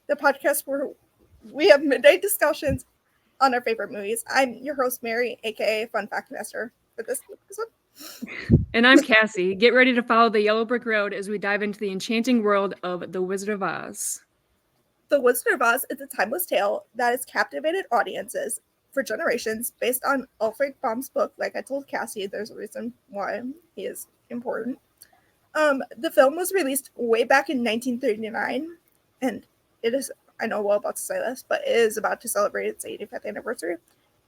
the podcast where we have midnight discussions on our favorite movies. I'm your host, Mary, aka Fun Fact Master, for this episode. And I'm Cassie. Get ready to follow the yellow brick road as we dive into the enchanting world of The Wizard of Oz. The Wizard of Oz is a timeless tale that has captivated audiences for generations based on Alfred Baum's book. Like I told Cassie, there's a reason why he is important. The film was released way back in 1939, and it is, I know we're about to say this, but it is about to celebrate its 85th anniversary.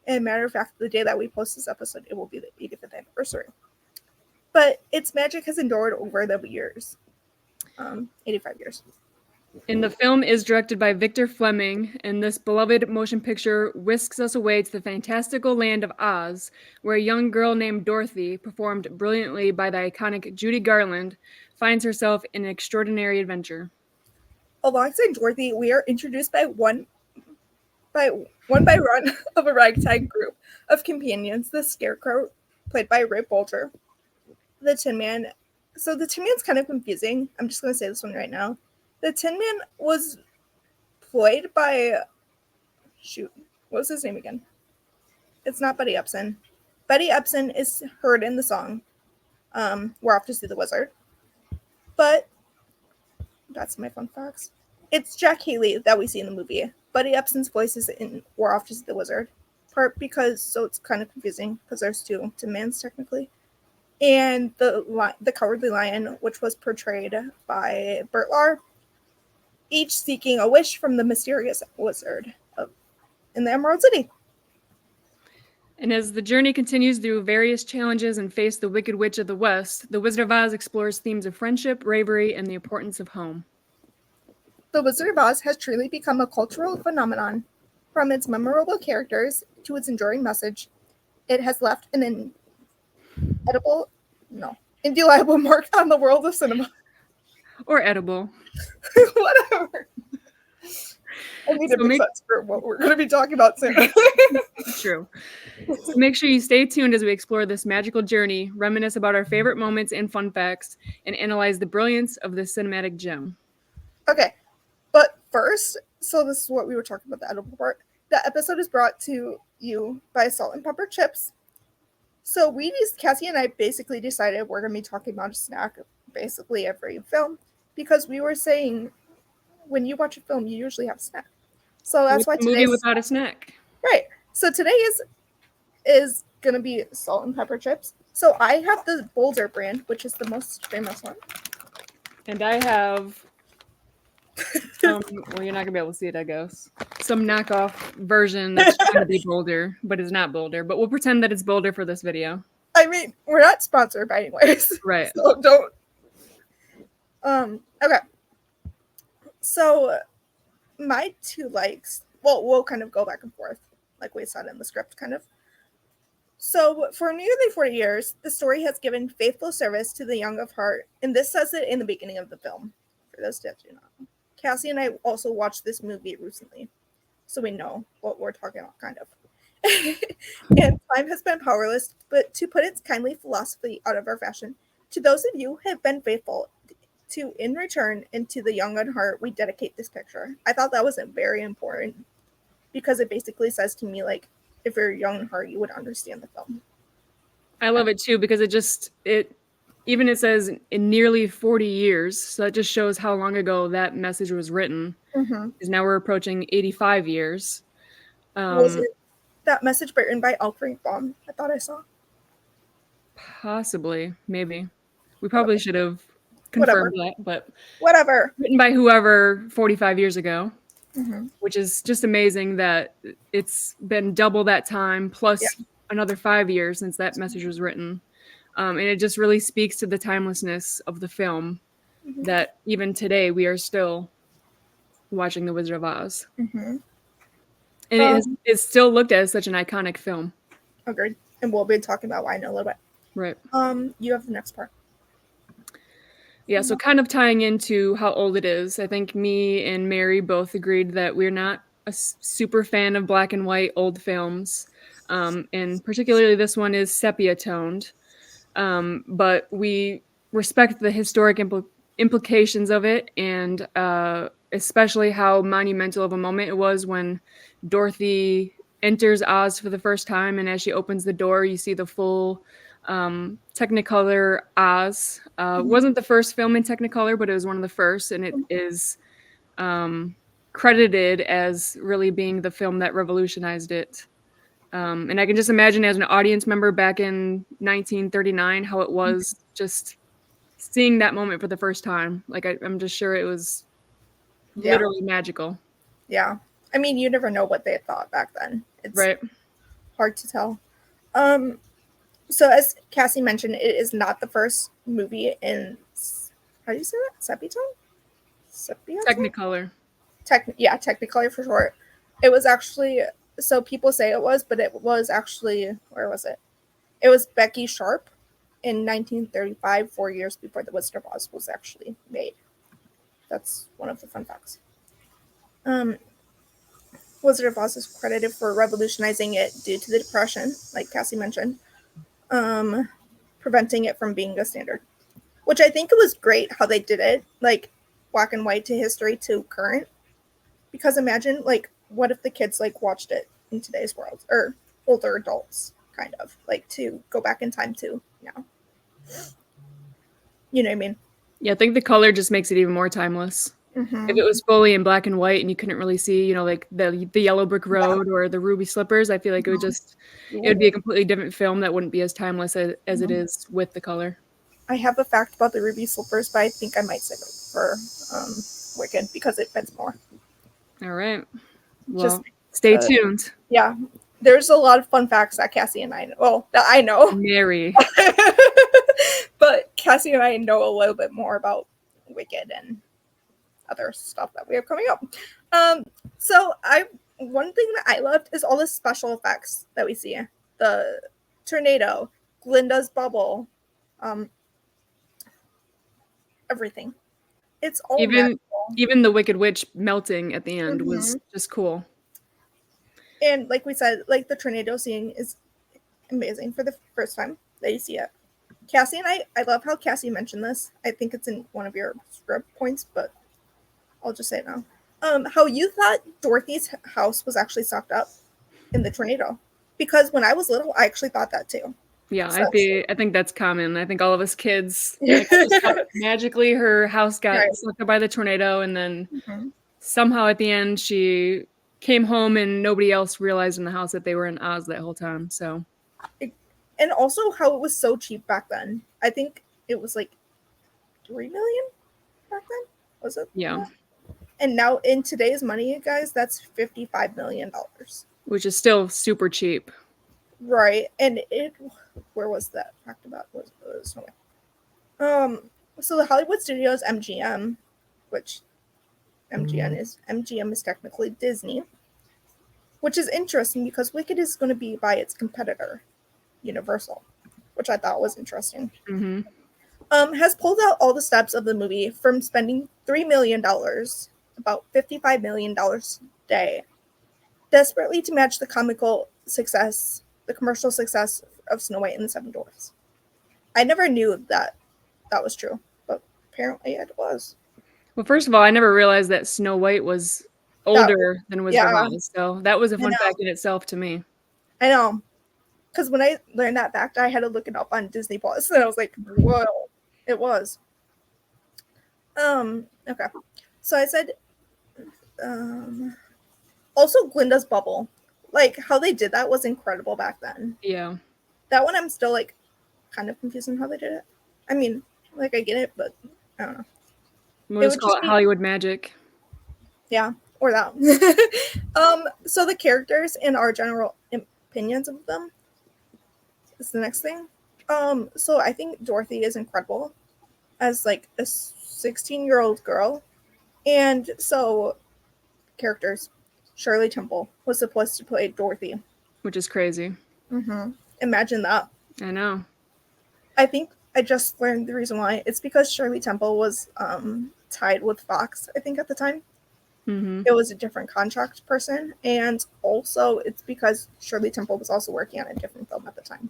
And matter of fact, the day that we post this episode, it will be the 85th anniversary. But its magic has endured over the years, 85 years. And the film is directed by Victor Fleming, and this beloved motion picture whisks us away to the fantastical land of Oz, where a young girl named Dorothy, performed brilliantly by the iconic Judy Garland, finds herself in an extraordinary adventure. Alongside Dorothy, we are introduced by one by run of a ragtag group of companions: the Scarecrow, played by Ray Bolger, the Tin Man. So the Tin Man's kind of confusing. I'm just going to say this one right now. The Tin Man was played by, what was his name again? It's not Betty Upson. Betty Upson is heard in the song, We're Off to See the Wizard. But that's my fun facts. It's Jack Haley that we see in the movie. Betty Upson's voice is in We're Off to See the Wizard. Part because, so it's kind of confusing because there's two Tin Mans technically. And the Cowardly Lion, which was portrayed by Bert Lahr, each seeking a wish from the mysterious wizard in the Emerald City. And as the journey continues through various challenges and face the Wicked Witch of the West, The Wizard of Oz explores themes of friendship, bravery, and the importance of home. The Wizard of Oz has truly become a cultural phenomenon. From its memorable characters to its enduring message, it has left an indelible mark on the world of cinema. Or edible. Whatever. I need to make sense for what we're going to be talking about soon. True. So make sure you stay tuned as we explore this magical journey, reminisce about our favorite moments and fun facts, and analyze the brilliance of this cinematic gem. Okay, but first, so this is what we were talking about, the edible part. The episode is brought to you by Salt and Pepper Chips. So Cassie and I basically decided we're going to be talking about a snack basically every film, because we were saying when you watch a film, you usually have a snack. So that's why today's movie without a snack. Right. So today is going to be Salt and Pepper Chips. So I have the Boulder brand, which is the most famous one. And I have well, you're not going to be able to see it, I guess. Some knockoff version that's trying to be Boulder, but it's not Boulder. But we'll pretend that it's Boulder for this video. I mean, we're not sponsored by anyways. Right. So don't. Okay. So my two likes, well, we'll kind of go back and forth, like we said in the script, kind of. So for nearly 40 years, the story has given faithful service to the young of heart, and this says it in the beginning of the film, for those that do not know. Cassie and I also watched this movie recently, so we know what we're talking about, kind of. And time has been powerless, but to put its kindly philosophy out of our fashion, to those of you who have been faithful, to in return, and to the young at heart, we dedicate this picture. I thought that was very important, because it basically says to me, like, if you're young at heart, you would understand the film. I love it too, because it says in nearly 40 years, so that just shows how long ago that message was written. Because now we're approaching 85 years. Was it that message written by Alfred Baum? I thought I saw. Possibly, maybe. We probably should have confirmed that, but whatever. Written by whoever 45 years ago, which is just amazing that it's been double that time plus another 5 years since that message was written. And it just really speaks to the timelessness of the film, that even today we are still watching The Wizard of Oz. And it's still looked at as such an iconic film. Agreed. And we'll be talking about why in a little bit. Right. You have the next part. Yeah, so kind of tying into how old it is, I think me and Mary both agreed that we're not a super fan of black and white old films. And particularly this one is sepia toned. But we respect the historic implications of it, and especially how monumental of a moment it was when Dorothy enters Oz for the first time, and as she opens the door, you see the full Technicolor Oz. Wasn't the first film in Technicolor, but it was one of the first, and it is credited as really being the film that revolutionized it. And I can just imagine as an audience member back in 1939 how it was just seeing that moment for the first time. Like I'm just sure it was Yeah. literally magical. Yeah. I mean, you never know what they thought back then. It's Right. hard to tell. So as Cassie mentioned, it is not the first movie in, how do you say that? Sepia time? Sepia time? Technicolor. Technicolor for short. It was actually, so people say it was, but it was actually, where was it? It was Becky Sharp in 1935, 4 years before The Wizard of Oz was actually made. That's one of the fun facts. Wizard of Oz is credited for revolutionizing it due to the Depression, like Cassie mentioned, preventing it from being a standard. Which I think it was great how they did it, like black and white to history to current. Because imagine, like, what if the kids like watched it in today's world, or older adults, kind of like to go back in time to now. You know what I mean? Yeah, I think the color just makes it even more timeless. Mm-hmm. If it was fully in black and white and you couldn't really see, like the yellow brick road or the ruby slippers, I feel like it would be a completely different film that wouldn't be as timeless as it is with the color. I have a fact about the ruby slippers, but I think I might save it for Wicked because it fits more. All right. Well, Just stay tuned. Yeah. There's a lot of fun facts that Cassie and I know. Well, that I know. Mary. But Cassie and I know a little bit more about Wicked and other stuff that we have coming up. So one thing that I loved is all the special effects that we see. The tornado, Glinda's bubble, everything. It's all even the Wicked Witch melting at the end was just cool. And like we said, like the tornado scene is amazing for the first time that you see it. Cassie and I love how Cassie mentioned this. I think it's in one of your script points, but I'll just say it now. How you thought Dorothy's house was actually sucked up in the tornado. Because when I was little, I actually thought that too. Yeah, so, I think that's common. I think all of us kids just magically her house got sucked up by the tornado, and then somehow at the end she came home and nobody else realized in the house that they were in Oz that whole time. So, and also how it was so cheap back then. I think it was like $3 million back then. Was it? Yeah. And now in today's money, guys, that's $55 million, which is still super cheap. Right, and where was that fact about? Was nowhere. So the Hollywood Studios MGM, which MGM is technically Disney, which is interesting because Wicked is going to be by its competitor, Universal, which I thought was interesting. Mm-hmm. Has pulled out all the steps of the movie from spending $3 million, about $55 million a day, desperately to match the commercial success of Snow White and the Seven Dwarfs. I never knew that was true, but apparently it was. Well, first of all, I never realized that Snow White was older than Wizard of Oz, so that was a fun fact in itself to me. I know, because when I learned that fact, I had to look it up on Disney Plus, and I was like, whoa, it was. Okay. So I said, also Glinda's bubble. Like, how they did that was incredible back then. Yeah. That one I'm still, like, kind of confused on how they did it. I mean, like, I get it, but I don't know. We'll just call it Hollywood magic. Yeah, or that. So the characters and our general opinions of them is the next thing. So I think Dorothy is incredible as, like, a 16-year-old girl. And so, characters. Shirley Temple was supposed to play Dorothy. Which is crazy. Mm-hmm. Imagine that. I know. I think I just learned the reason why. It's because Shirley Temple was tied with Fox, I think, at the time. Mm-hmm. It was a different contract person. And also, it's because Shirley Temple was also working on a different film at the time.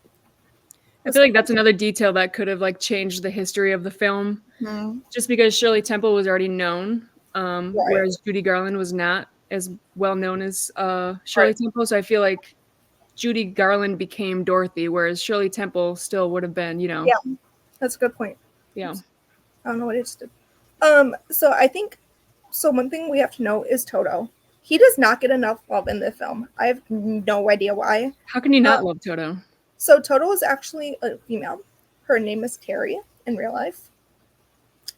I feel like that's another detail that could have like changed the history of the film, just because Shirley Temple was already known, whereas Judy Garland was not as well known as Shirley Temple. So I feel like Judy Garland became Dorothy, whereas Shirley Temple still would have been, you know. Yeah, that's a good point. Yeah. I don't know what it just did. So I think, so one thing we have to know is Toto. He does not get enough love in the film. I have no idea why. How can you not love Toto? So Toto is actually a female. Her name is Terry in real life.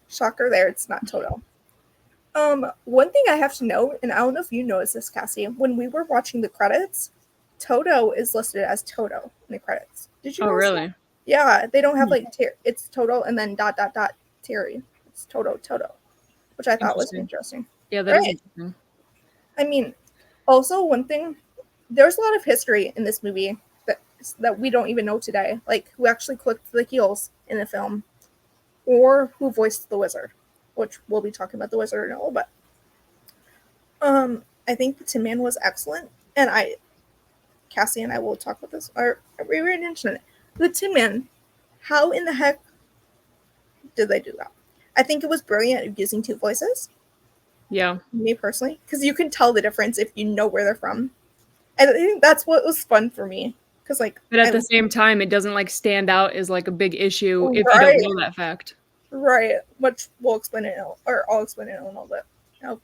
Shocker there, it's not Toto. One thing I have to note, and I don't know if you noticed this, Cassie, when we were watching the credits, Toto is listed as Toto in the credits. Did you know? Oh, really? That? Yeah, they don't have like it's Toto and then ... Terry. It's Toto, which I thought was interesting. Yeah, that is interesting. I mean, also one thing, there's a lot of history in this movie that we don't even know today, like who actually clicked the heels in the film, or who voiced the wizard, which we'll be talking about the wizard in a little bit. I think the Tin Man was excellent, and Cassie and I will talk about this. We were mentioning it. The Tin Man, how in the heck did they do that? I think it was brilliant using two voices. Yeah. Me personally, because you can tell the difference if you know where they're from. And I think that's what was fun for me. Because like, but at the same time, it doesn't like stand out as like a big issue if you don't know that fact. Right, which we'll explain it, or I'll explain it in a little bit. You know,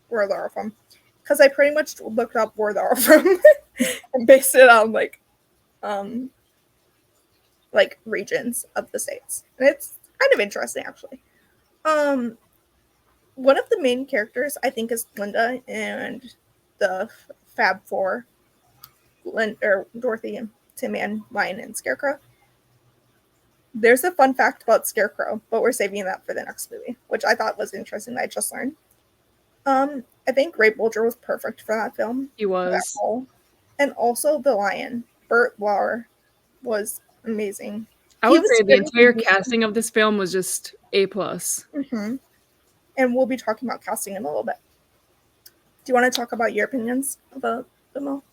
where they're from, because I pretty much looked up where they're from and based it on like regions of the states, and it's kind of interesting actually. One of the main characters I think is Linda and the Fab Four, Dorothy, Tin Man, Lion, and Scarecrow. There's a fun fact about Scarecrow, but we're saving that for the next movie, which I thought was interesting that I just learned. I think Ray Bolger was perfect for that film. He was. And also the lion, Burt Lauer, was amazing. I would say the entire casting of this film was just A+. Mm-hmm. And we'll be talking about casting in a little bit. Do you want to talk about your opinions about the film?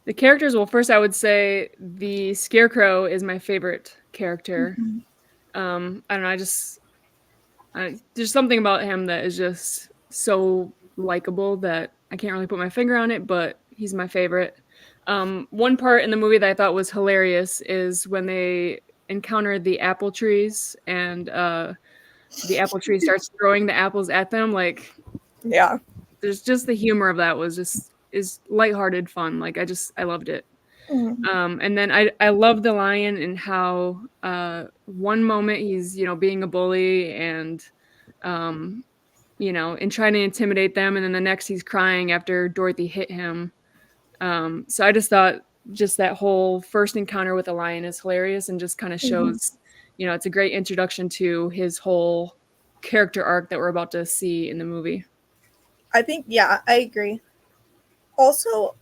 The characters, well, first I would say the Scarecrow is my favorite character. Mm-hmm. I don't know, there's something about him that is just so likable that I can't really put my finger on it, but he's my favorite. One part in the movie that I thought was hilarious is when they encounter the apple trees and the apple tree starts throwing the apples at them. Like, yeah, there's just the humor of that is lighthearted fun. Like, I loved it. Mm-hmm. And then I love the lion and how one moment he's, you know, being a bully and, you know, and trying to intimidate them. And then the next he's crying after Dorothy hit him. So I just thought just that whole first encounter with the lion is hilarious and just kind of shows, mm-hmm. you know, it's a great introduction to his whole character arc that we're about to see in the movie. I think, yeah, I agree. Also,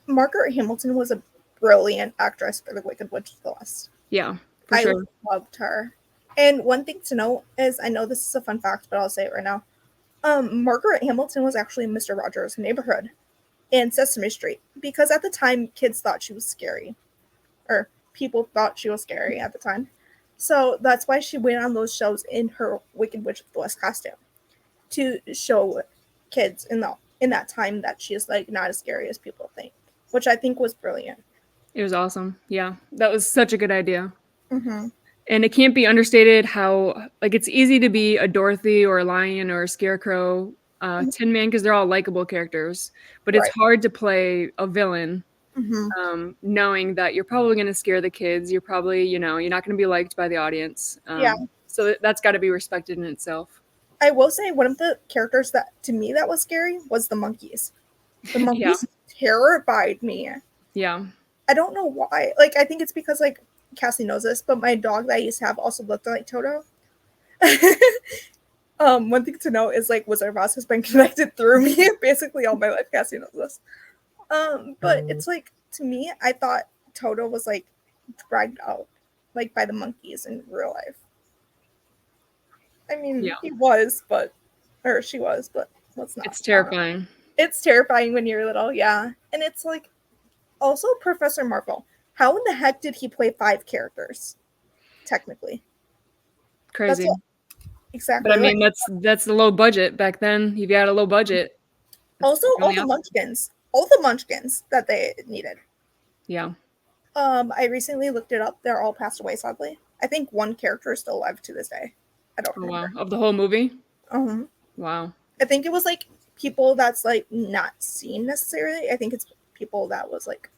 Margaret Hamilton was a brilliant actress for The Wicked Witch of the West. Yeah, for sure. I loved her. And one thing to note is, I know this is a fun fact, but I'll say it right now. Margaret Hamilton was actually in Mr. Rogers' Neighborhood in Sesame Street, because at the time, kids thought she was scary. Or people thought she was scary at the time. So that's why she went on those shows in her Wicked Witch of the West costume, to show kids in that time that she is like not as scary as people think, which I think was brilliant. It was awesome. Yeah, that was such a good idea. Mm-hmm. And it can't be understated how, like, it's easy to be a Dorothy or a Lion or a Scarecrow, mm-hmm. Tin Man, because they're all likable characters. But it's hard to play a villain, mm-hmm. Knowing that you're probably going to scare the kids. You're probably, you know, you're not going to be liked by the audience. Yeah. So that's got to be respected in itself. I will say one of the characters that, to me, that was scary was the monkeys. The monkeys terrified me. Yeah. I don't know why. Like, I think it's because, like, Cassie knows this, but my dog that I used to have also looked like Toto. One thing to note is, like, Wizard of Oz has been connected through me basically all my life. Cassie knows this. But it's like, to me, I thought Toto was, like, dragged out, like, by the monkeys in real life. I mean, he was, or she was, but let's not. It's terrifying. It's terrifying when you're little, yeah. And it's like, also Professor Marvel. How in the heck did he play 5 characters? Technically. Crazy. Exactly. But I mean, that's the low budget back then. If you had a low budget. Also, all the munchkins that they needed. Yeah. I recently looked it up. They're all passed away, sadly. I think one character is still alive to this day. I don't remember. Wow. Of the whole movie? Uh-huh. Wow. I think it was like people that's like not seen necessarily. I think it's people that was like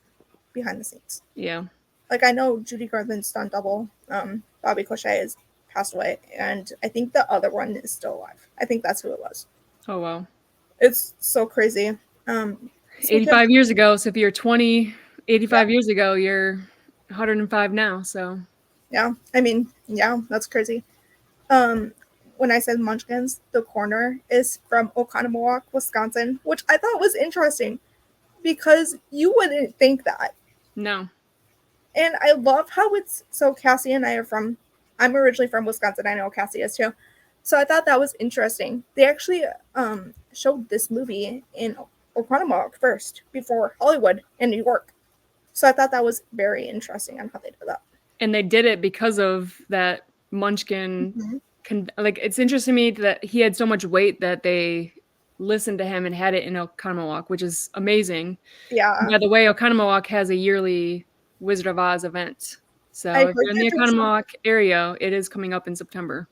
behind the scenes. Yeah. Like I know Judy Garland's stunt double, Bobby Cochet is passed away, and I think the other one is still alive. I think that's who it was. Oh wow. It's so crazy. 85 years ago. So if you're 20, 85 years ago, you're 105 now. So yeah, I mean, yeah, that's crazy. When I said Munchkins, the corner is from Oconomowoc, Wisconsin, which I thought was interesting because you wouldn't think that. No. And I love how it's so Cassie and I I'm originally from Wisconsin. I know Cassie is too. So I thought that was interesting. They actually showed this movie in Oconomowoc first before Hollywood and New York. So I thought that was very interesting on how they did that. And they did it because of that Munchkin. Like it's interesting to me that he had so much weight that they listened to him and had it in Oconomowoc, which is amazing. Yeah. By the way, Oconomowoc has a yearly Wizard of Oz event. So if you're in the Oconomowoc area, it is coming up in September.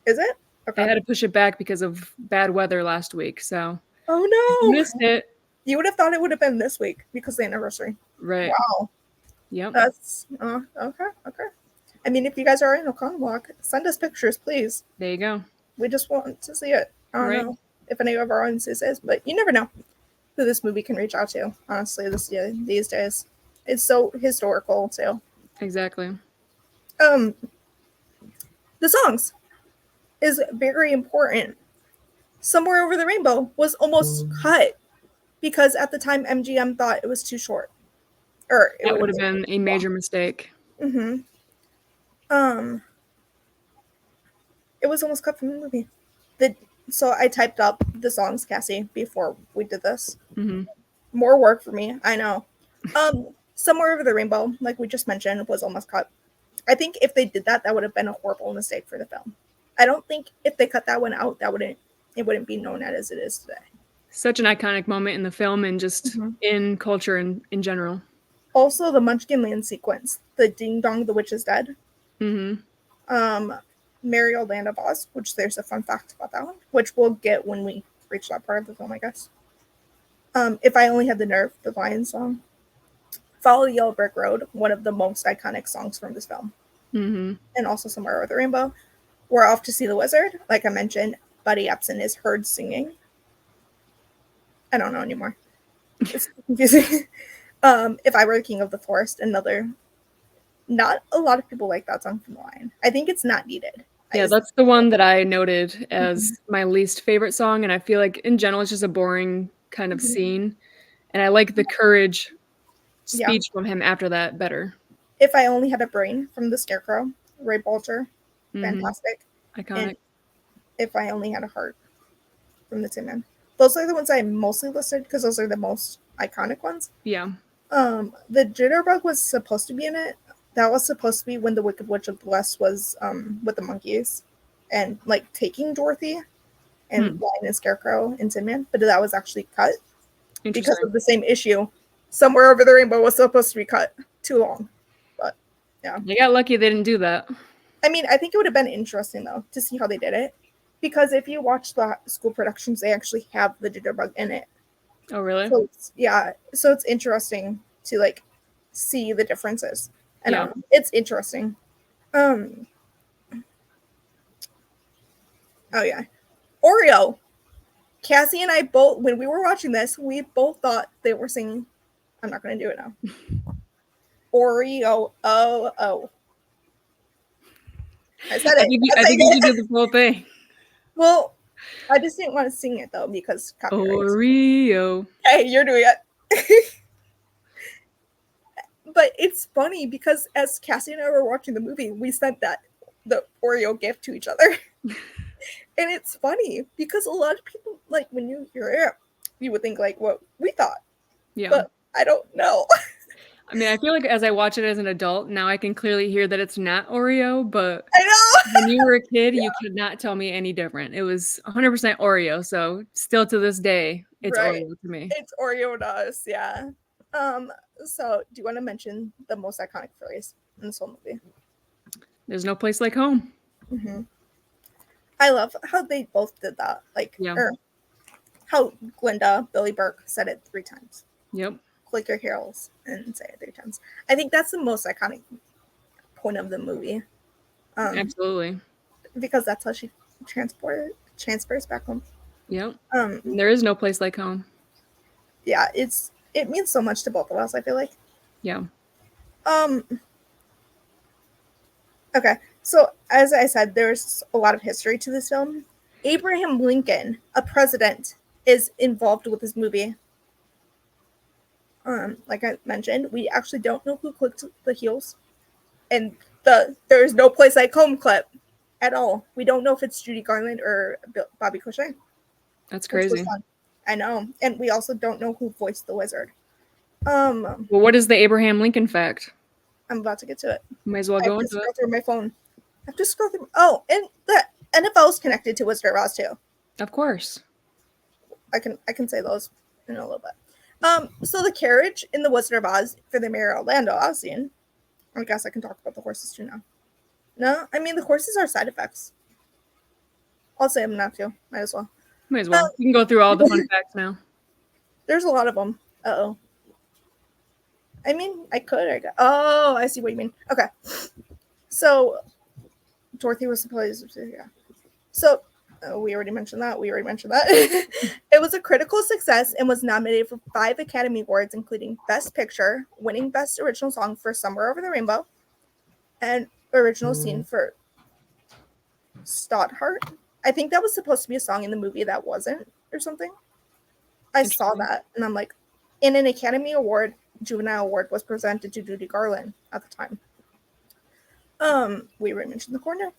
Is it? Okay. They had to push it back because of bad weather last week. So oh no, you missed it. You would have thought it would have been this week because of the anniversary. Right. Wow. Yep. That's okay. I mean, if you guys are in Oconomowoc, send us pictures, please. There you go. We just want to see it. I don't know if any of our audiences is, but you never know who this movie can reach out to. Honestly, these days, it's so historical too. Exactly. The songs is very important. Somewhere Over the Rainbow was almost cut because at the time MGM thought it was too short. Or it would have been a major mistake. Mm-hmm. It was almost cut from the movie. So I typed up the songs, Cassie, before we did this. Mm-hmm. More work for me, I know. Somewhere Over the Rainbow, like we just mentioned, was almost cut. I think if they did that, that would have been a horrible mistake for the film. I don't think if they cut that one out, it wouldn't be known as it is today. Such an iconic moment in the film and just in culture in general. Also, the Munchkin Land sequence, the Ding Dong, the Witch is Dead. Mm-hmm. Merry Old Land of Oz, which there's a fun fact about that one, which we'll get when we reach that part of the film, I guess. If I Only Had the Nerve, the Lion song. Follow the Yellow Brick Road, one of the most iconic songs from this film. Mm-hmm. And also Somewhere Over the Rainbow. We're Off to See the Wizard. Like I mentioned, Buddy Epson is heard singing. I don't know anymore. It's confusing. If I Were the King of the Forest, not a lot of people like that song from The Lion. I think it's not needed. Yeah, that's the one that I noted as my least favorite song, and I feel like in general it's just a boring kind of scene. And I like the courage speech from him after that better. If I Only Had a Brain from The Scarecrow, Ray Bolger, fantastic. Iconic. And If I Only Had a Heart from The Tin Man. Those are the ones I mostly listed because those are the most iconic ones. Yeah. The Jitterbug was supposed to be in it. That was supposed to be when the Wicked Witch of the West was with the monkeys and like taking Dorothy and Lion and Scarecrow and Tin Man, but that was actually cut because of the same issue. Somewhere Over the Rainbow was supposed to be cut too long, but yeah, they got lucky they didn't do that. I mean, I think it would have been interesting though to see how they did it, because if you watch the school productions, they actually have the Jitterbug in it. Oh, really? So it's interesting to like see the differences. And it's interesting. Oh yeah. Oreo. Cassie and I both, when we were watching this, we both thought they were singing. I'm not going to do it now. Oreo. Oh. I said it. I think you did the whole thing. Well, I just didn't want to sing it though because copyright. Oreo. Hey, you're doing it. But it's funny because as Cassie and I were watching the movie, we sent the Oreo gift to each other. And it's funny because a lot of people, like, when you hear it, you would think, like, what we thought. Yeah. But I don't know. I mean, I feel like as I watch it as an adult, now I can clearly hear that it's not Oreo, but I know. when you were a kid, Yeah, you could not tell me any different. It was 100% Oreo, so still to this day, it's right. Oreo to me. It's Oreo to us. Yeah. Um. So, do you want to mention the most iconic phrase in this whole movie? There's no place like home. Hmm. I love how they both did that. Like, Yeah. or how Glinda, Billy Burke said it 3 times. Yep. Click your heels and say it 3 times. I think that's the most iconic point of the movie. Absolutely. Because that's how she transfers back home. Yep. Um, There is no place like home. yeah, it means so much to both of us, I feel like. Yeah. Um, okay, so as I said, there's a lot of history to this film. Abraham Lincoln, a president, is involved with this movie. Like I mentioned, we actually don't know who clicked the heels, and there's no place like home clip at all. We don't know if it's Judy Garland or Bobby Cochet. That's Which was crazy. fun. I know, and we also don't know who voiced the wizard. Well, what is the Abraham Lincoln fact? I'm about to get to it. Might as well I have go to into scroll it. through my phone. I have to scroll through. Oh, and the NFL is connected to Wizard of Oz too. Of course. I can say those in a little bit. So the carriage in the Wizard of Oz for the Mayor Orlando Oz scene. I guess I can talk about the horses too now. No, I mean the horses are side effects. I'll say them now too. Might as well. Might as well. You can go through all the fun facts now. There's a lot of them. Uh-oh. I mean, I could. Oh, I see what you mean. Okay. So Dorothy was supposed to, yeah. So we already mentioned that. It was a critical success and was nominated for 5 Academy Awards, including Best Picture, winning Best Original Song for Somewhere Over the Rainbow, and Original Scene for Stoddard. I think that was supposed to be a song in the movie that wasn't, or something. I saw that, and I'm like, in an Academy Award, Juvenile Award was presented to Judy Garland at the time. We already mentioned the corner.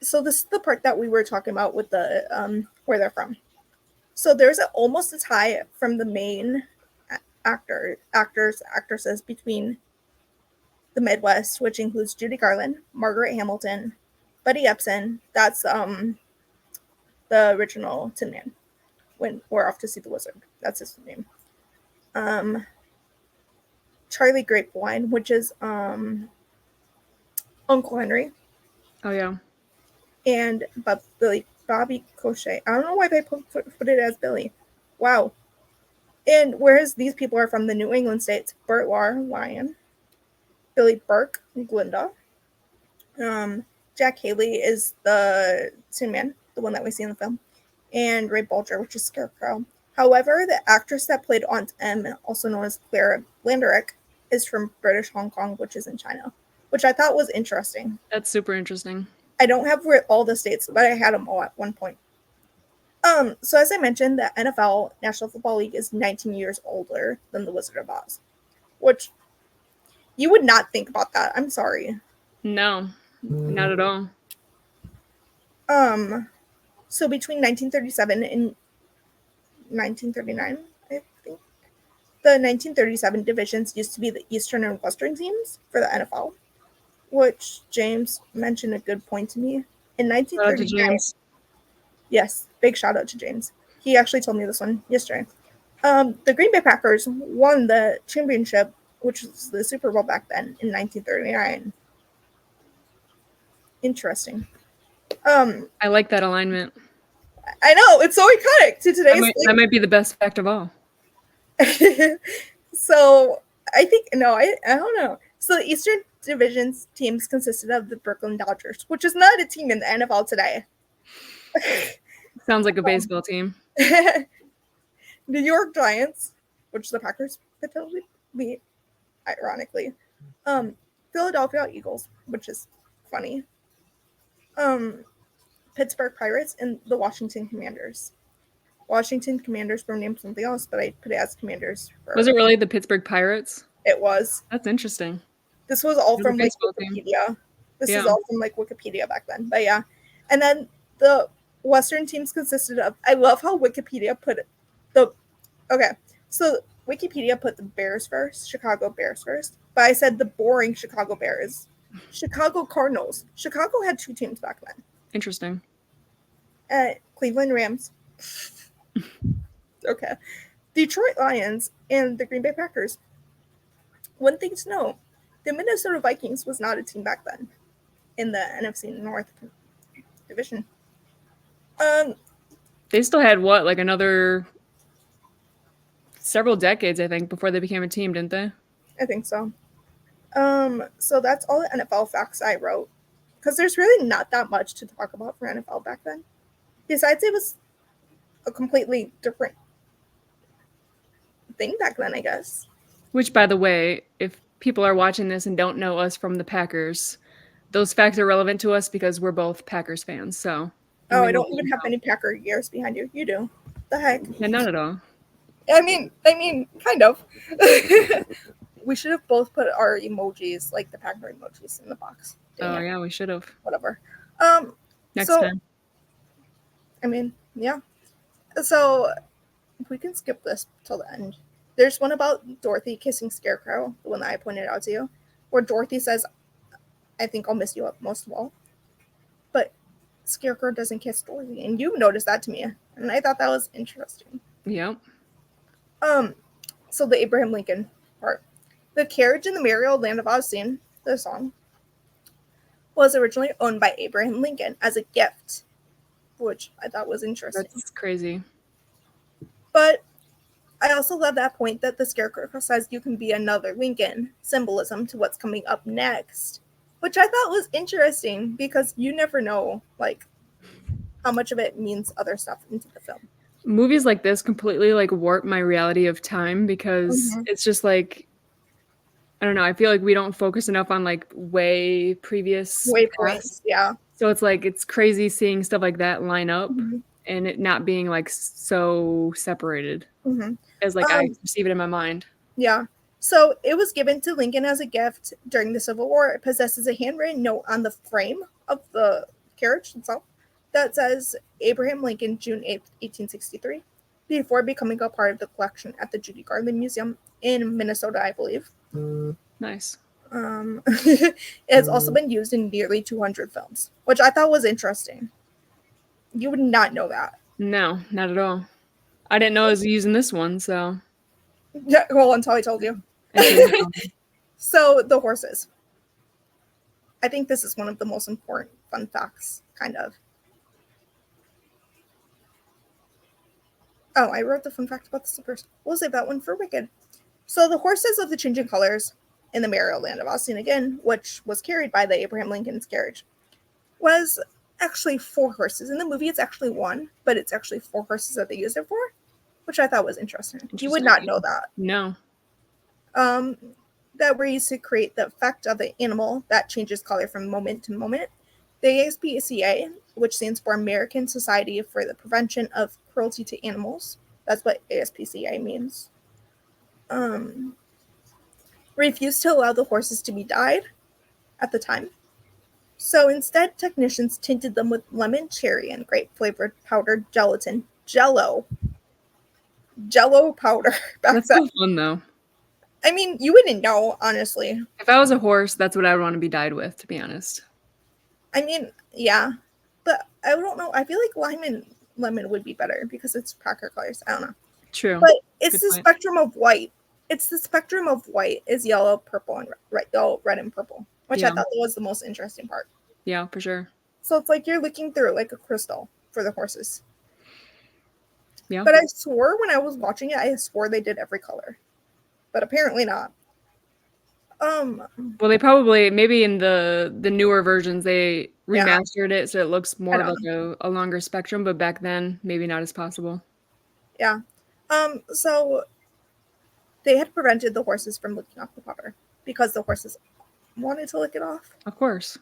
So this is the part that we were talking about with the where they're from. So there's almost a tie from the main actresses between the Midwest, which includes Judy Garland, Margaret Hamilton, Buddy Epson. That's the original Tin Man. When we're off to see the wizard, that's his name. Charlie Grapevine, which is Uncle Henry. Oh yeah. And Bobby Cochet. I don't know why they put it as Billy. Wow. And whereas these people are from the New England states, Bert Lahr, Lion, Billy Burke, Glinda. Jack Haley is the Tin Man, the one that we see in the film, and Ray Bolger, which is Scarecrow. However, the actress that played Aunt Em, also known as Clara Blanderick, is from British Hong Kong, which is in China, which I thought was interesting. That's super interesting. I don't have all the states, but I had them all at one point. So as I mentioned, the NFL, National Football League, is 19 years older than the Wizard of Oz, which you would not think about that. I'm sorry. No, not at all. So between 1937 and 1939, I think, the 1937 divisions used to be the Eastern and Western teams for the NFL, which James mentioned a good point to me. In 1939, yes, big shout out to James. He actually told me this one yesterday. The Green Bay Packers won the championship, which was the Super Bowl back then, in 1939. Interesting. I like that alignment. I know, it's so iconic to today's. That might be the best fact of all. So I think I don't know. So the Eastern Division's teams consisted of the Brooklyn Dodgers, which is not a team in the NFL today. Sounds like a baseball team. New York Giants, which the Packers potentially beat, ironically. Philadelphia Eagles, which is funny. Pittsburgh Pirates and the Washington Commanders. Washington Commanders were named something else, but I put it as Commanders. Was it really the Pittsburgh Pirates? It was. That's interesting. This was all from like Wikipedia. This is all from like Wikipedia back then. But yeah. And then the Western teams consisted of, I love how Wikipedia put it. Okay. So Wikipedia put the Bears first, Chicago Bears first, but I said the boring Chicago Bears. Chicago Cardinals. Chicago had 2 teams back then. Interesting. Cleveland Rams. Okay. Detroit Lions and the Green Bay Packers. One thing to know, the Minnesota Vikings was not a team back then in the NFC North division. They still had what, like another several decades, I think, before they became a team, didn't they? I think so. So that's all the NFL facts I wrote. Because there's really not that much to talk about for NFL back then. Besides, it was a completely different thing back then, I guess. Which, by the way, if people are watching this and don't know us from the Packers, those facts are relevant to us because we're both Packers fans. So. Oh, I don't even have any Packer years behind you. You do. The heck? Yeah, not at all. I mean, kind of. We should have both put our emojis, like the Packer emojis, in the box. Dang it. Yeah, we should have. Whatever. Next time. I mean, yeah. So we can skip this till the end. There's one about Dorothy kissing Scarecrow, the one that I pointed out to you, where Dorothy says, "I think I'll miss you up most of all." But Scarecrow doesn't kiss Dorothy, and you noticed that to me, and I thought that was interesting. Yep. So the Abraham Lincoln part. The carriage in the Merry Old Land of Oz scene, the song, was originally owned by Abraham Lincoln as a gift, which I thought was interesting. That's crazy. But I also love that point that the Scarecrow says you can be another Lincoln, symbolism to what's coming up next, which I thought was interesting because you never know, like, how much of it means other stuff into the film. Movies like this completely, like, warp my reality of time because it's just, like, I don't know, I feel like we don't focus enough on, like, way previous. Yeah. So it's, like, it's crazy seeing stuff like that line up and it not being, like, so separated as, like, I perceive it in my mind. Yeah. So it was given to Lincoln as a gift during the Civil War. It possesses a handwritten note on the frame of the carriage itself that says Abraham Lincoln, June 8th, 1863, before becoming a part of the collection at the Judy Garland Museum in Minnesota, I believe. Nice. It has also been used in nearly 200 films, which I thought was interesting. You would not know that. No, not at all. I didn't know I was using this one, so. Yeah, well, until I told you. So, the horses. I think this is one of the most important fun facts, kind of. Oh, I wrote the fun fact about the slippers. We'll save that one for Wicked. So, the horses of the changing colors in the Merry Old Land of Oz scene again, which was carried by the Abraham Lincoln's carriage, was actually 4 horses. In the movie, it's actually 1, but it's actually 4 horses that they used it for, which I thought was interesting. You would not know that. No. That were used to create the effect of the animal that changes color from moment to moment. The ASPCA, which stands for American Society for the Prevention of Cruelty to Animals, that's what ASPCA means, refused to allow the horses to be dyed at the time. So instead, technicians tinted them with lemon, cherry, and grape-flavored powdered gelatin. Jello powder. That's so fun, though. I mean, you wouldn't know, honestly. If I was a horse, that's what I would want to be dyed with, to be honest. I mean, yeah. But I don't know. I feel like lime and lemon would be better because it's Packer colors. I don't know. True. But it's the spectrum of white. It's the spectrum of white is yellow, purple, and red and purple, which I thought was the most interesting part. Yeah, for sure. So it's like you're looking through like a crystal for the horses. Yeah. But I swore when I was watching it, I swore they did every color. But apparently not. Well, they probably, maybe in the newer versions, they remastered it so it looks more like a longer spectrum, but back then, maybe not as possible. Yeah. So they had prevented the horses from licking off the powder because the horses wanted to lick it off. Of course.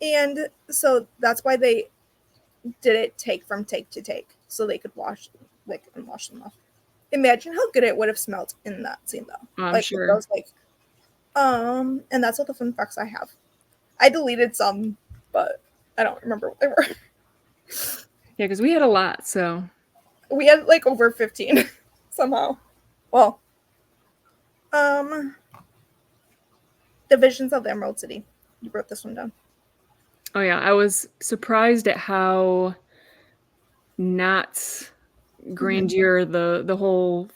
And so that's why they did it take to take, so they could wash them off. Imagine how good it would have smelled in that scene, though. I'm sure. I was like, and that's all the fun facts I have. I deleted some, but I don't remember what they were. Yeah, because we had a lot, so. We had like over 15 somehow. Well, The Visions of the Emerald City. You wrote this one down. Oh yeah, I was surprised at how not grandeur the whole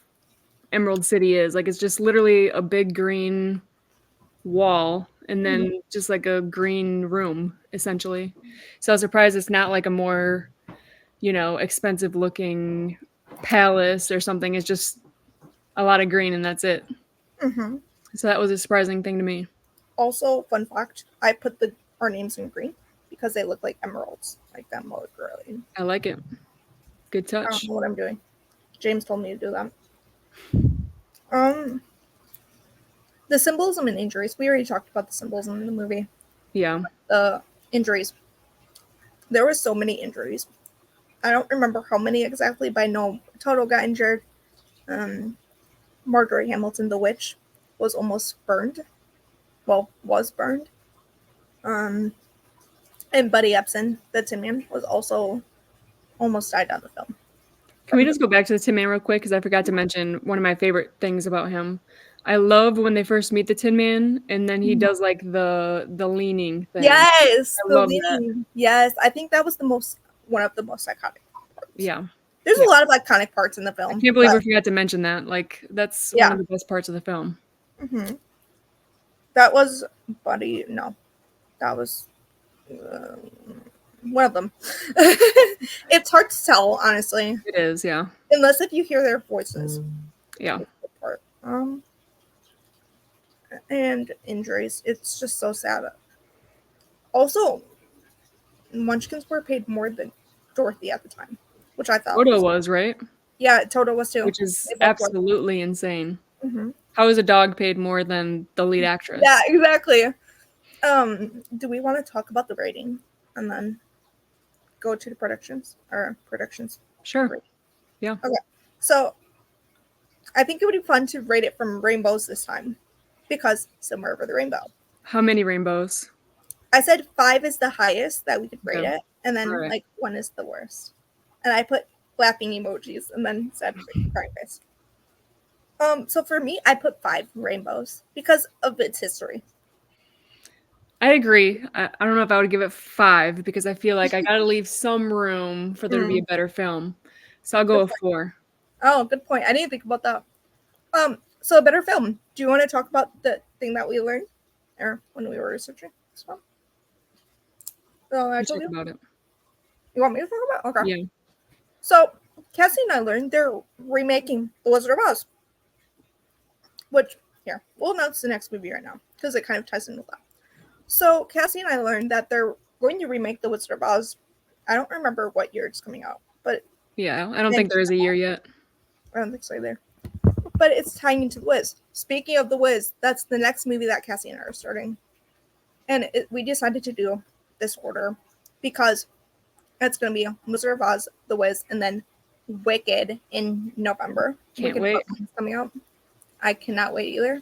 Emerald City is. Like it's just literally a big green wall and then just like a green room essentially. So I was surprised it's not like a more, expensive looking palace or something. It's just a lot of green and that's it. Mm-hmm. So that was a surprising thing to me. Also, fun fact: I put our names in green because they look like emeralds, like them look green. I like it. Good I don't touch. know what I'm doing. James told me to do that. Um, the symbolism and injuries. We already talked about the symbolism in the movie. Yeah. The injuries. There were so many injuries. I don't remember how many exactly, but I know Toto got injured. Margaret Hamilton, the witch, was almost burned. Well, was burned. And Buddy Epson, the Tin Man, was also almost died on the film. Can we just go back to the Tin Man real quick? Because I forgot to mention one of my favorite things about him. I love when they first meet the Tin Man and then he does like the leaning thing. Yes, I the love that. leaning. Yes, I think that was one of the most iconic parts. Yeah. There's Yeah. a lot of iconic parts in the I film. can't believe we forgot to mention that. Like that's one Yeah. of the best parts of the film. Mm-hmm. That was Buddy. No, that was one of them. It's hard to tell, honestly, It is, yeah. unless if you hear their voices. Yeah. Part. And injuries. It's just so sad. Also, Munchkins were paid more than Dorothy at the time, which I thought Odo was. was, right? Yeah, Toto was too. Which is They both were. absolutely insane. Mm-hmm. How is a dog paid more than the lead actress? Yeah, exactly. Do we want to talk about the rating and then go to the productions? Sure. Rating. Yeah. Okay. So I think it would be fun to rate it from rainbows this time because somewhere over the rainbow. How many rainbows? I said 5 is the highest that we could rate Okay. it, and then Alright. like 1 is the worst. And I put laughing emojis and then said crying face. So for me, I put 5 rainbows because of its history. I agree. I don't know if I would give it 5 because I feel like I gotta leave some room for there to be a better film. So I'll go with 4. Oh, good point. I didn't think about that. So a better film. Do you want to talk about the thing that we learned, or when we were researching this film? Oh, I You told talk you. about it. You want me to talk about? Okay. Yeah. So Cassie and I learned they're remaking The Wizard of Oz, which here we'll announce the next movie right now because it kind of ties in with that. So Cassie and I learned that they're going to remake The Wizard of Oz. I don't remember what year it's coming out, but Yeah. I don't think there is a year yet. I don't think so either. But it's tying into The Wiz. Speaking of The Wiz, that's the next movie that Cassie and I are starting. And we decided to do this order because it's going to be Wizard of Oz, The Wiz, and then Wicked in November. Can't Wicked wait. Part 1 is coming out. I cannot wait either.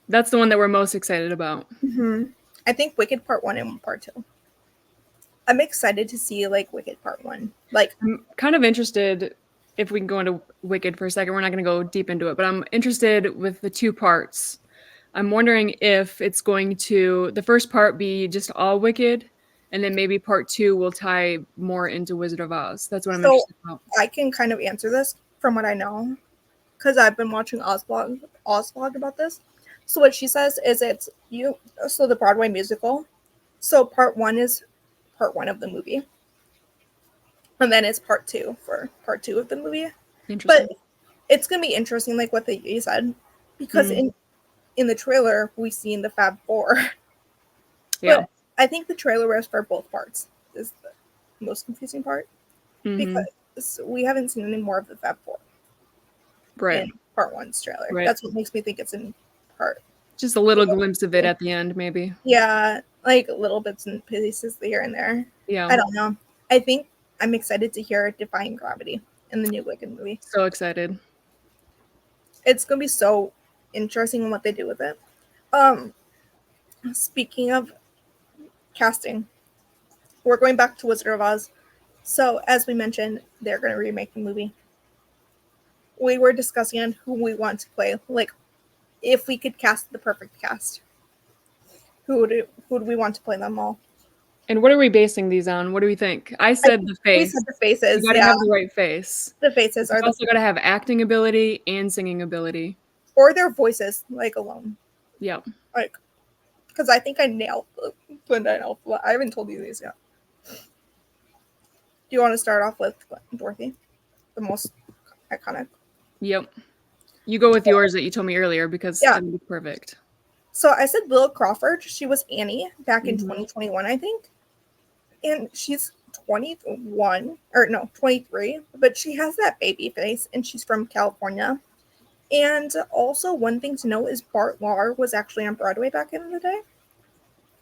That's the one that we're most excited about. Mm-hmm. I think Wicked Part 1 and Part 2. I'm excited to see like Wicked Part 1. Like I'm kind of interested if we can go into Wicked for a second. We're not going to go deep into it, but I'm interested with the 2 parts. I'm wondering if it's going to the first part be just all Wicked, and then maybe part 2 will tie more into Wizard of Oz. That's what I'm interested about. I can kind of answer this from what I know because I've been watching Ozvlog about this. So what she says is so the Broadway musical. So part 1 is part 1 of the movie. And then it's part 2 for part 2 of the movie. Interesting. But it's going to be interesting like what you said because in the trailer we seen the Fab Four. Yeah. But I think the trailer was for both parts is the most confusing part because we haven't seen any more of the Fab Four. Right. In part 1's trailer. Right. That's what makes me think it's in part. Just a little glimpse of it at the end, maybe. Yeah, like little bits and pieces here and there. Yeah. I don't know. I think I'm excited to hear Defying Gravity in the new Wicked movie. So excited. It's gonna be so interesting what they do with it. Speaking of casting, we're going back to Wizard of Oz. So as we mentioned, they're gonna remake the movie. We were discussing on who we want to play like if we could cast the perfect cast, who would we want to play them all? And what are we basing these on? What do we think? I said the We face. said the faces. You got to Yeah, have the right face. the faces You are also got to have acting ability and singing ability. or their voices like alone. Yep. Like, because I think I nailed Glinda and Elphaba. I haven't told you these yet. Do you want to start off with Dorothy, the most iconic? Yep. You go with yours that you told me earlier because I think it's perfect. So I said Lil Crawford. She was Annie back in Mhm. 2021, I think. And she's 21, or no, 23, but she has that baby face and she's from California. And also, one thing to know is Bart Lahr was actually on Broadway back in the day.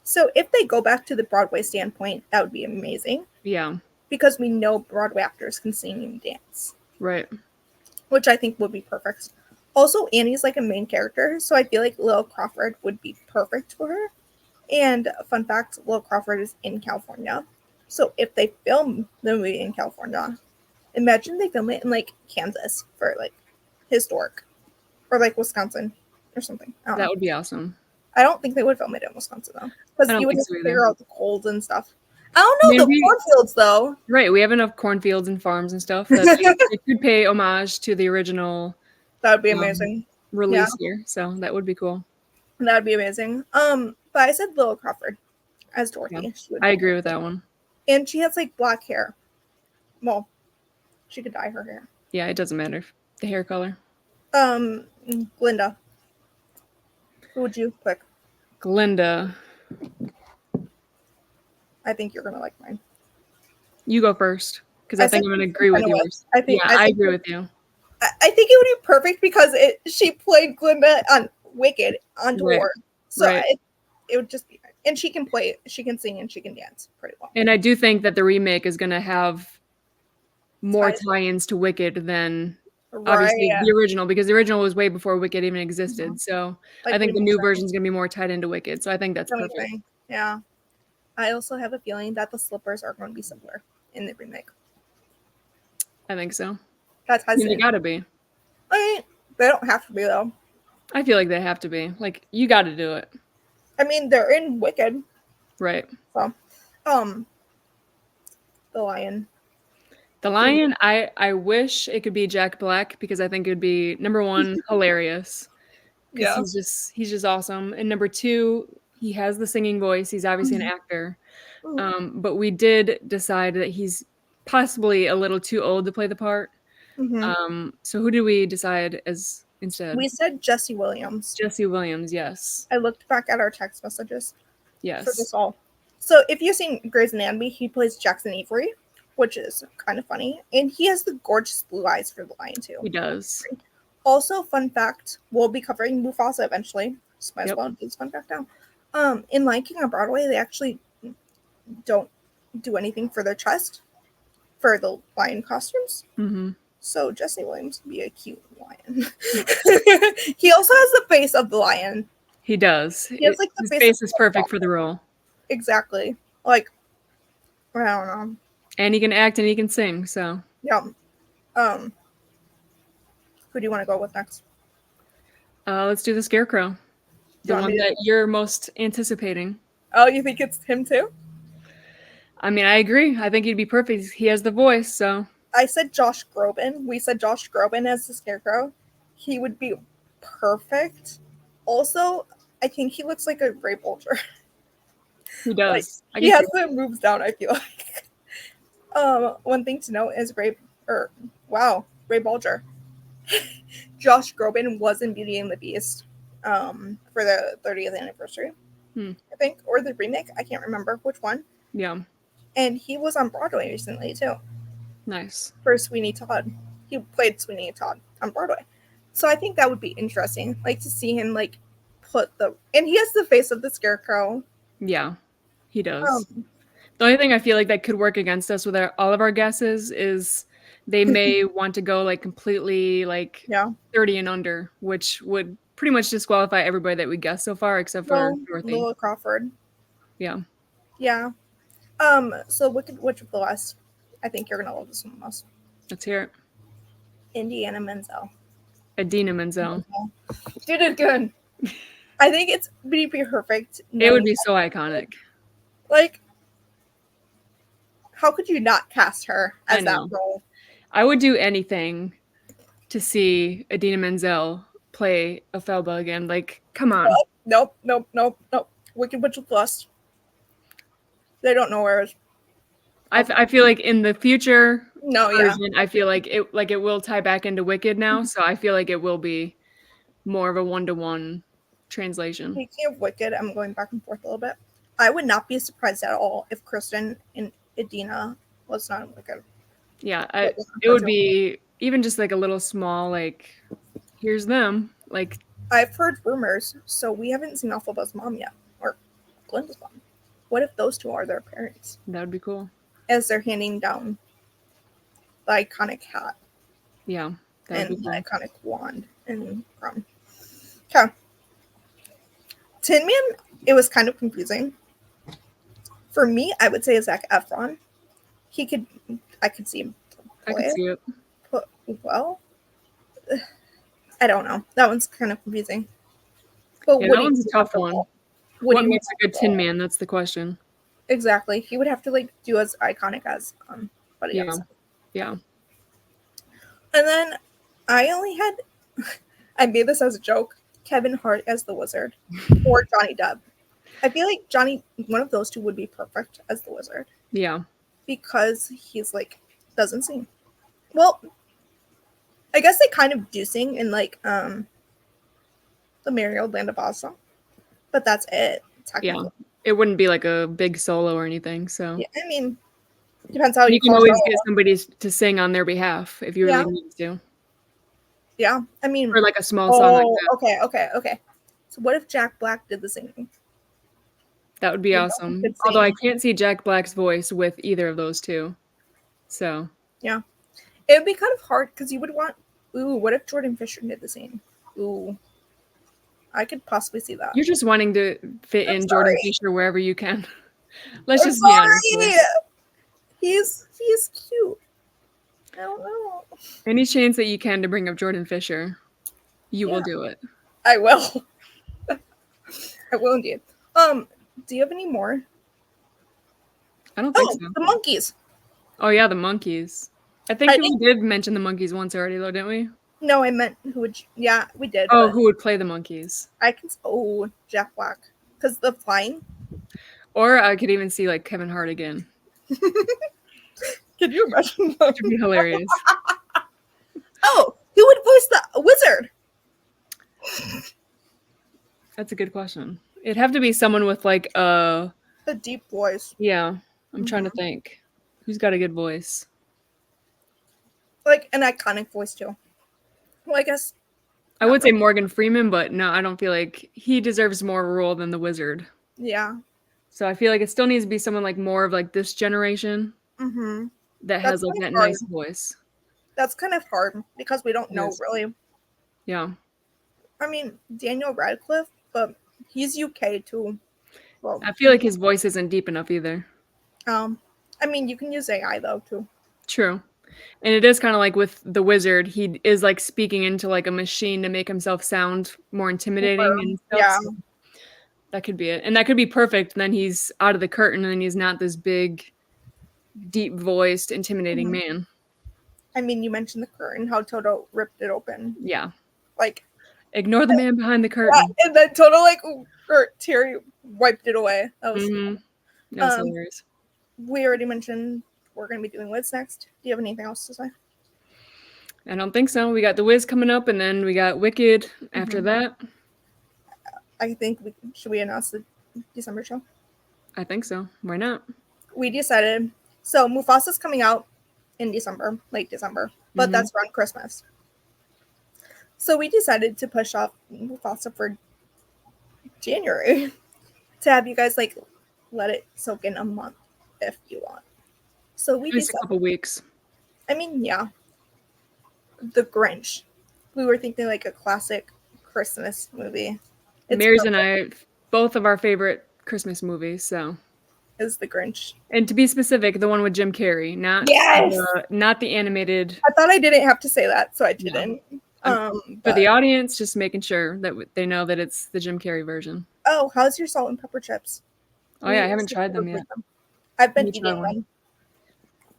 So if they go back to the Broadway standpoint, that would be amazing. Yeah. Because we know Broadway actors can sing and dance. Right. Which I think would be perfect. Also, Annie's like a main character, so I feel like Lil Crawford would be perfect for her. And fun fact, Lil Crawford is in California. So if they film the movie in California, imagine they film it in like Kansas for like historic. Or like Wisconsin or something. That would be awesome. I don't think they would film it in Wisconsin though. Because you would have to figure out the cold and stuff. I don't know the cornfields though. Right, we have enough cornfields and farms and stuff that they could pay homage to the original. That would be amazing. Release here, so that would be cool. That would be amazing. But I said Lil Crawford as Dorothy. Yeah, I agree with that one. And she has like black hair. Well, she could dye her hair. Yeah, it doesn't matter the hair color. Glinda. Who would you pick? Glinda. I think you're gonna like mine. You go first, because I think I'm gonna agree with yours. I agree with you. I think it would be perfect because she played Glinda on Wicked on tour, right. So it would just be. And she can play, she can sing, and she can dance pretty well. And I do think that the remake is gonna have more tie-ins to Wicked than obviously the original, because the original was way before Wicked even existed. So like I think the new version is going to be more tied into Wicked. So I think that's perfect. Yeah. I also have a feeling that the slippers are going to be similar in the remake. I think so. That's how they got to be. I mean, they don't have to be though. I feel like they have to be. Like, you got to do it. I mean, they're in Wicked. Right. So, the lion. The lion, I wish it could be Jack Black, because I think it would be, number one, hilarious. Yeah. He's just awesome. And number two, he has the singing voice. He's obviously an actor. But we did decide that he's possibly a little too old to play the part. So who did we decide as instead? We said Jesse Williams. Jesse Williams, yes. I looked back at our text messages. Yes. For this all. So if you've seen Grey's Anatomy, he plays Jackson Avery, which is kind of funny. And he has the gorgeous blue eyes for the lion, too. He does. Also, fun fact, we'll be covering Mufasa eventually. So might as well do this fun fact now. In Lion King on Broadway, they actually don't do anything for their chest for the lion costumes. So Jesse Williams would be a cute lion. He also has the face of the lion. He does. He has, like, the His face is perfect for the role. Exactly. Like, I don't know. And he can act and he can sing, so. Yeah. Who do you want to go with next? Let's do the Scarecrow. The one that you're most anticipating. Oh, you think it's him too? I mean, I agree. I think he'd be perfect. He has the voice, so. I said Josh Groban. We said Josh Groban as the Scarecrow. He would be perfect. Also, I think he looks like a Ray Bolger. He does. Like, he has the moves down, I feel like. One thing to note is Ray Bolger. Josh Groban was in Beauty and the Beast for the 30th anniversary, I think, or the remake. I can't remember which one. Yeah. And he was on Broadway recently, too. Nice. For Sweeney Todd. He played Sweeney Todd on Broadway. So I think that would be interesting, like, to see him, like, and he has the face of the Scarecrow. Yeah, he does. The only thing I feel like that could work against us with all of our guesses is they may want to go, like, completely, like, 30 and under, which would pretty much disqualify everybody that we guessed so far, except for Dorothy. Lila Crawford. Yeah. Yeah. So Wicked Witch of the West. I think you're going to love this one the most. Let's hear it. Indiana Menzel. Idina Menzel. You did good. I think it's pretty perfect. It would be so iconic. Like, how could you not cast her I as that know. role? I would do anything to see Idina Menzel play Ophelba again. Like, come on. Nope. Wicked Witch of Lust. They don't know where it is. I feel like in the future version, I feel like it will tie back into Wicked now. So I feel like it will be more of a 1-to-1 translation. Speaking of Wicked, I'm going back and forth a little bit. I would not be surprised at all if Kristen and Idina was not in Wicked. Yeah, it would be even just like a little small, like, here's them. Like, I've heard rumors, so we haven't seen Elphaba's mom yet, or Glinda's mom. What if those two are their parents? That would be cool. As they're handing down the iconic hat. Yeah, and the iconic wand and crown. Okay. Tin Man, it was kind of confusing. For me, I would say Zac Efron. I could see him play I could see it. But, well, I don't know. That one's kind of confusing. But yeah, that one's a tough one. What makes a good Tin Man? That's the question. Exactly. He would have to like do as iconic as Buddy Ebsen. Yeah. And then I made this as a joke, Kevin Hart as the Wizard or Johnny Depp. I feel like one of those two would be perfect as the Wizard. Yeah. Because he's like, doesn't sing. Well, I guess they kind of do sing in like the Merry Old Land of Oz song. But that's it. Yeah. It wouldn't be like a big solo or anything. So yeah, I mean, depends how you can always get somebody to sing on their behalf if you really need to. Yeah, I mean, or like a small song like that. Okay. So what if Jack Black did the singing? That would be awesome. Although I can't see Jack Black's voice with either of those two. So yeah, it would be kind of hard because you would want. Ooh, what if Jordan Fisher did the same? Ooh, I could possibly see that. You're just wanting to fit in Jordan Fisher wherever you can. Let's just be honest. He's cute. I don't know. Any chance that you can to bring up Jordan Fisher, you will do it. I will. I will indeed. Do you have any more? I don't think so. The monkeys. Oh yeah, the monkeys. I think we did mention the monkeys once already, though, didn't we? No, I meant who would. Yeah, we did. Oh, who would play the monkeys? Jack Black, because the flying. Or I could even see like Kevin Hart again. Could you imagine that? That would be hilarious. Oh, who would voice the wizard? That's a good question. It'd have to be someone with like a deep voice. Yeah, I'm trying to think. Who's got a good voice? Like an iconic voice too. Well, I guess I would say Morgan Freeman, but no, I don't feel like he deserves more of a role than the wizard. Yeah. So I feel like it still needs to be someone like more of like this generation that has like that nice voice. That's kind of hard because we don't know really. Yeah. I mean, Daniel Radcliffe, but he's UK too. Well, I feel like his voice isn't deep enough either. I mean, you can use AI though too. True. And it is kind of like with the wizard, he is like speaking into like a machine to make himself sound more intimidating and stuff. Yeah. So that could be it. And that could be perfect. And then he's out of the curtain and he's not this big, deep voiced, intimidating man. I mean, you mentioned the curtain, how Toto ripped it open. Yeah. Like, ignore the man behind the curtain. Yeah, and then Toto Terry wiped it away. That was hilarious. We already mentioned we're going to be doing Wiz next. Do you have anything else to say? I don't think so. We got The Wiz coming up, and then we got Wicked after that. I think should we announce the December show? I think so. Why not? We decided. So Mufasa's coming out in December, late December, but that's around Christmas. So we decided to push off Mufasa for January to have you guys let it soak in a month if you want. So we just a couple weeks. I mean, yeah. The Grinch. We were thinking like a classic Christmas movie. Mary's and I, both of our favorite Christmas movies, so. Is The Grinch. And to be specific, the one with Jim Carrey, not the animated. I thought I didn't have to say that, so I didn't. For the audience, just making sure that they know that it's the Jim Carrey version. Oh, how's your salt and pepper chips? Oh yeah, I haven't tried them yet. I've been eating them.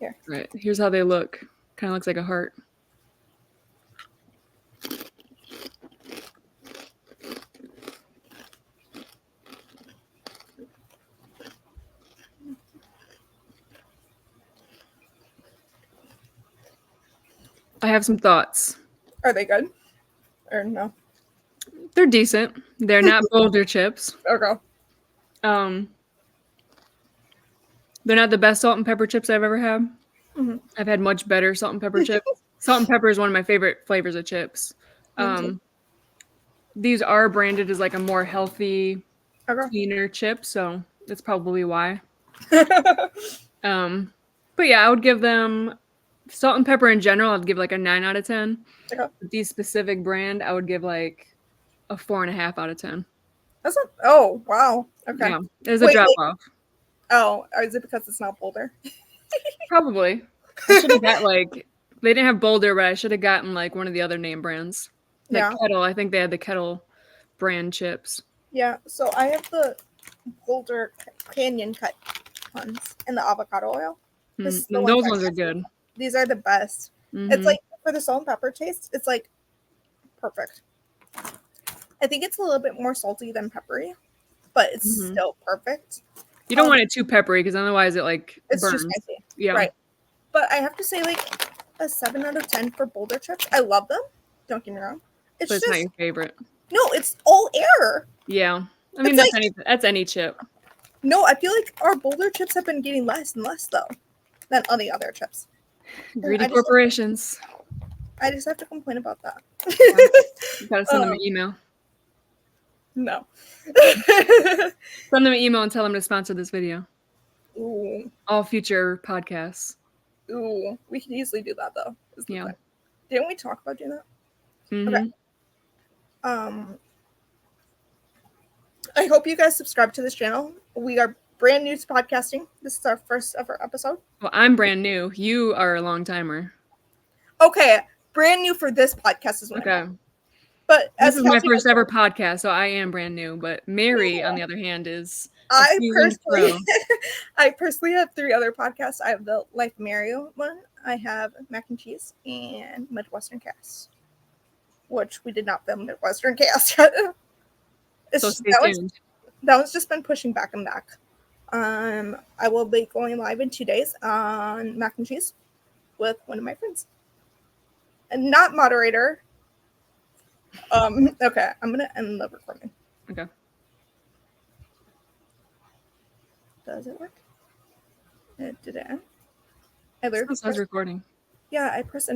Here. Right. Here's how they look. Kind of looks like a heart. I have some thoughts. Are they good? Or no? They're decent. They're not Boulder chips. Okay. They're not the best salt and pepper chips I've ever had. Mm-hmm. I've had much better salt and pepper chips. Salt and pepper is one of my favorite flavors of chips. These are branded as like a more healthy, cleaner chip, so that's probably why. But yeah, I would give them salt and pepper in general. I'd give like a 9 out of 10. Okay. These specific brand, I would give like a 4.5 out of 10. That's not. Oh wow. Okay. Yeah, there's a drop off. Oh, is it because it's not Boulder? Probably. I should have got like they didn't have Boulder, but I should have gotten like one of the other name brands. Like Kettle. I think they had the Kettle brand chips. Yeah. So I have the Boulder Canyon cut ones and the avocado oil. Those ones are good. These are the best. Mm-hmm. It's like for the salt and pepper taste, it's like perfect. I think it's a little bit more salty than peppery, but it's still perfect. You don't want it too peppery because otherwise it like it's burns. Just spicy. Yeah. Right. But I have to say like a 7 out of 10 for Boulder chips. I love them. Don't get me wrong. But it's not your favorite. No, it's all air. Yeah. I mean, that's any chip. No, I feel like our Boulder chips have been getting less and less though than any other chips. Greedy corporations. I just have to complain about that. You gotta send them an email. No. Send them an email and tell them to sponsor this video. Ooh. All future podcasts. Ooh. We can easily do that though. Yeah. Didn't we talk about doing that? Mm-hmm. Okay. I hope you guys subscribe to this channel. We are brand new to podcasting. This is our first ever episode. Well, I'm brand new. You are a long timer. Okay. Brand new for this podcast is what I mean. But this is my first ever podcast, so I am brand new. But Mary, on the other hand, is I personally have 3 other podcasts. I have the Life Mary one. I have Mac and Cheese and Midwestern Cast, which we did not film Midwestern Cast yet. So stay tuned. That one's just been pushing back and back. I will be going live in 2 days on Mac and Cheese with one of my friends. And not moderator. Okay, I'm gonna end the recording. Okay. Does it work? It did it end? I was recording. Yeah, I pressed